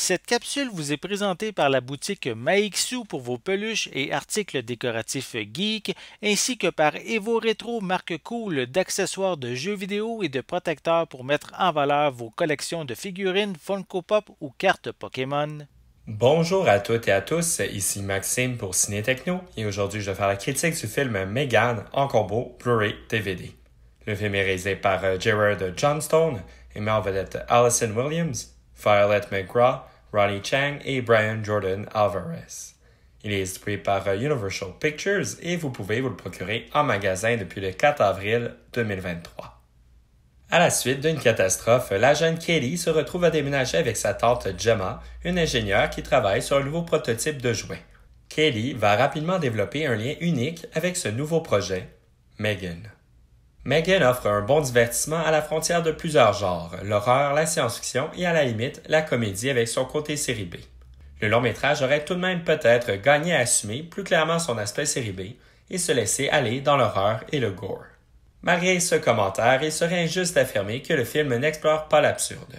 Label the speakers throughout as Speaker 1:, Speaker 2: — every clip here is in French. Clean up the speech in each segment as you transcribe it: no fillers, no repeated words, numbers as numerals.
Speaker 1: Cette capsule vous est présentée par la boutique Maixu pour vos peluches et articles décoratifs geek, ainsi que par Evo Retro, marque cool d'accessoires de jeux vidéo et de protecteurs pour mettre en valeur vos collections de figurines Funko Pop ou cartes Pokémon.
Speaker 2: Bonjour à toutes et à tous, ici Maxime pour Ciné Techno et aujourd'hui je vais faire la critique du film Megan en combo Blu-ray DVD. Le film est réalisé par Gerard Johnstone et met en vedette Allison Williams, Violet McGraw, Ronnie Chang et Brian Jordan Alvarez. Il est distribué par Universal Pictures et vous pouvez vous le procurer en magasin depuis le 4 avril 2023. À la suite d'une catastrophe, la jeune Katie se retrouve à déménager avec sa tante Gemma, une ingénieure qui travaille sur un nouveau prototype de jouet. Katie va rapidement développer un lien unique avec ce nouveau projet, Megan. Megan offre un bon divertissement à la frontière de plusieurs genres, l'horreur, la science-fiction et à la limite la comédie avec son côté série B. Le long-métrage aurait tout de même peut-être gagné à assumer plus clairement son aspect série B et se laisser aller dans l'horreur et le gore. Malgré ce commentaire, il serait injuste d'affirmer que le film n'explore pas l'absurde.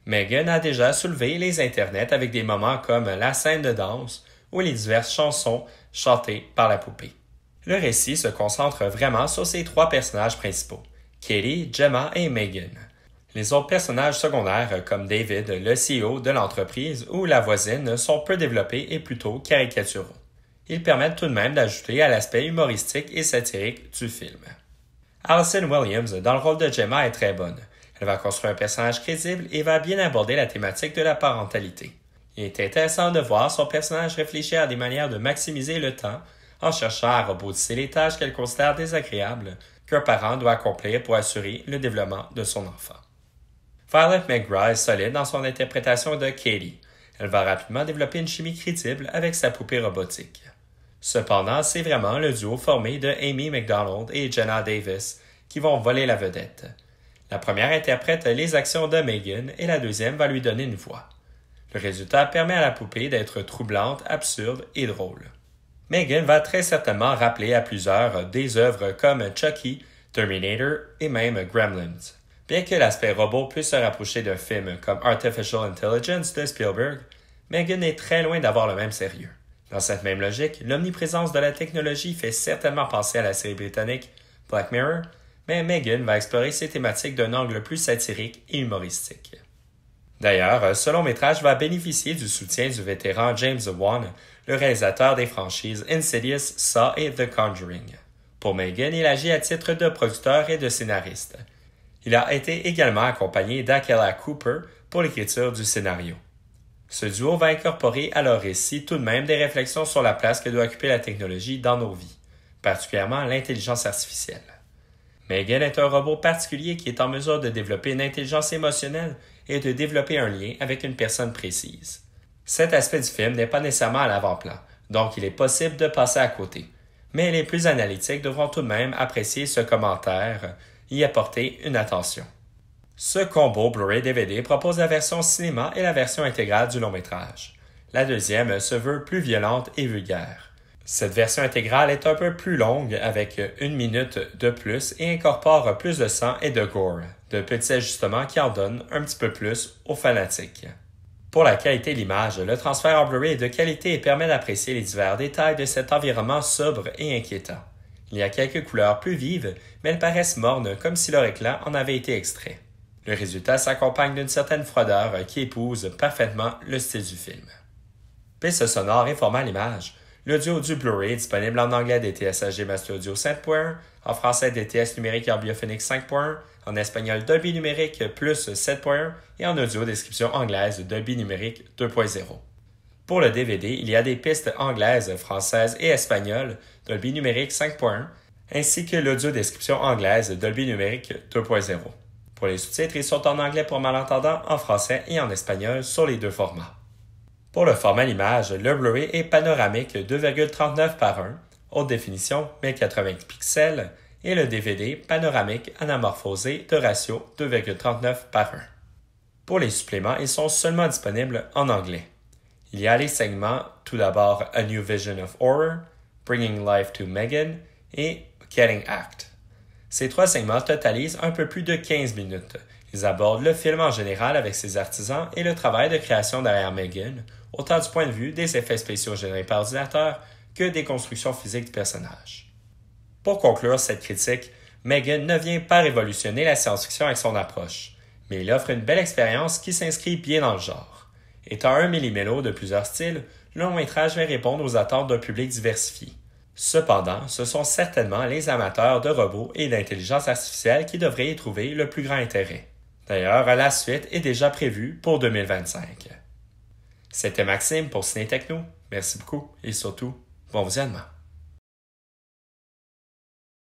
Speaker 2: Megan a déjà soulevé les internets avec des moments comme la scène de danse ou les diverses chansons chantées par la poupée. Le récit se concentre vraiment sur ces trois personnages principaux, Katie, Gemma et Megan. Les autres personnages secondaires comme David, le CEO de l'entreprise, ou la voisine sont peu développés et plutôt caricaturaux. Ils permettent tout de même d'ajouter à l'aspect humoristique et satirique du film. Allison Williams, dans le rôle de Gemma, est très bonne. Elle va construire un personnage crédible et va bien aborder la thématique de la parentalité. Il est intéressant de voir son personnage réfléchir à des manières de maximiser le temps en cherchant à robotiser les tâches qu'elle considère désagréables qu'un parent doit accomplir pour assurer le développement de son enfant. Violet McGraw est solide dans son interprétation de Katie. Elle va rapidement développer une chimie crédible avec sa poupée robotique. Cependant, c'est vraiment le duo formé de Amy McDonald et Jenna Davis qui vont voler la vedette. La première interprète les actions de Megan et la deuxième va lui donner une voix. Le résultat permet à la poupée d'être troublante, absurde et drôle. Megan va très certainement rappeler à plusieurs des œuvres comme Chucky, Terminator et même Gremlins. Bien que l'aspect robot puisse se rapprocher d'un film comme Artificial Intelligence de Spielberg, Megan est très loin d'avoir le même sérieux. Dans cette même logique, l'omniprésence de la technologie fait certainement penser à la série britannique Black Mirror, mais Megan va explorer ces thématiques d'un angle plus satirique et humoristique. D'ailleurs, ce long-métrage va bénéficier du soutien du vétéran James Wan, le réalisateur des franchises Insidious, Saw et The Conjuring. Pour Megan, il agit à titre de producteur et de scénariste. Il a été également accompagné d'Akela Cooper pour l'écriture du scénario. Ce duo va incorporer à leur récit tout de même des réflexions sur la place que doit occuper la technologie dans nos vies, particulièrement l'intelligence artificielle. Megan est un robot particulier qui est en mesure de développer une intelligence émotionnelle et de développer un lien avec une personne précise. Cet aspect du film n'est pas nécessairement à l'avant-plan, donc il est possible de passer à côté, mais les plus analytiques devront tout de même apprécier ce commentaire et y apporter une attention. Ce combo Blu-ray DVD propose la version cinéma et la version intégrale du long-métrage. La deuxième se veut plus violente et vulgaire. Cette version intégrale est un peu plus longue avec 1 minute de plus et incorpore plus de sang et de gore, de petits ajustements qui en donnent un petit peu plus aux fanatiques. Pour la qualité de l'image, le transfert en Blu-ray est de qualité et permet d'apprécier les divers détails de cet environnement sobre et inquiétant. Il y a quelques couleurs plus vives, mais elles paraissent mornes comme si leur éclat en avait été extrait. Le résultat s'accompagne d'une certaine froideur qui épouse parfaitement le style du film. Piste sonore et format à l'image. L'audio du Blu-ray est disponible en anglais DTS HG Master Audio 7.1, en français DTS numérique et Ambiophonics 5.1, en espagnol Dolby numérique plus 7.1 et en audio description anglaise Dolby numérique 2.0. Pour le DVD, il y a des pistes anglaises, françaises et espagnoles Dolby numérique 5.1 ainsi que l'audio description anglaise Dolby numérique 2.0. Pour les sous-titres, ils sont en anglais pour malentendants, en français et en espagnol sur les deux formats. Pour le format d'image, le Blu-ray est panoramique 2,39 par 1, haute définition 1080 pixels, et le DVD panoramique anamorphosé de ratio 2,39 par 1. Pour les suppléments, ils sont seulement disponibles en anglais. Il y a les segments tout d'abord A New Vision of Horror, Bringing Life to Megan et Getting Act. Ces trois segments totalisent un peu plus de 15 minutes. Ils abordent le film en général avec ses artisans et le travail de création derrière Megan, autant du point de vue des effets spéciaux générés par ordinateur que des constructions physiques du personnage. Pour conclure cette critique, Megan ne vient pas révolutionner la science-fiction avec son approche, mais il offre une belle expérience qui s'inscrit bien dans le genre. Étant un millimélo de plusieurs styles, le long-métrage vient répondre aux attentes d'un public diversifié. Cependant, ce sont certainement les amateurs de robots et d'intelligence artificielle qui devraient y trouver le plus grand intérêt. D'ailleurs, la suite est déjà prévue pour 2025. C'était Maxime pour Ciné Techno. Merci beaucoup et surtout, bon visionnement.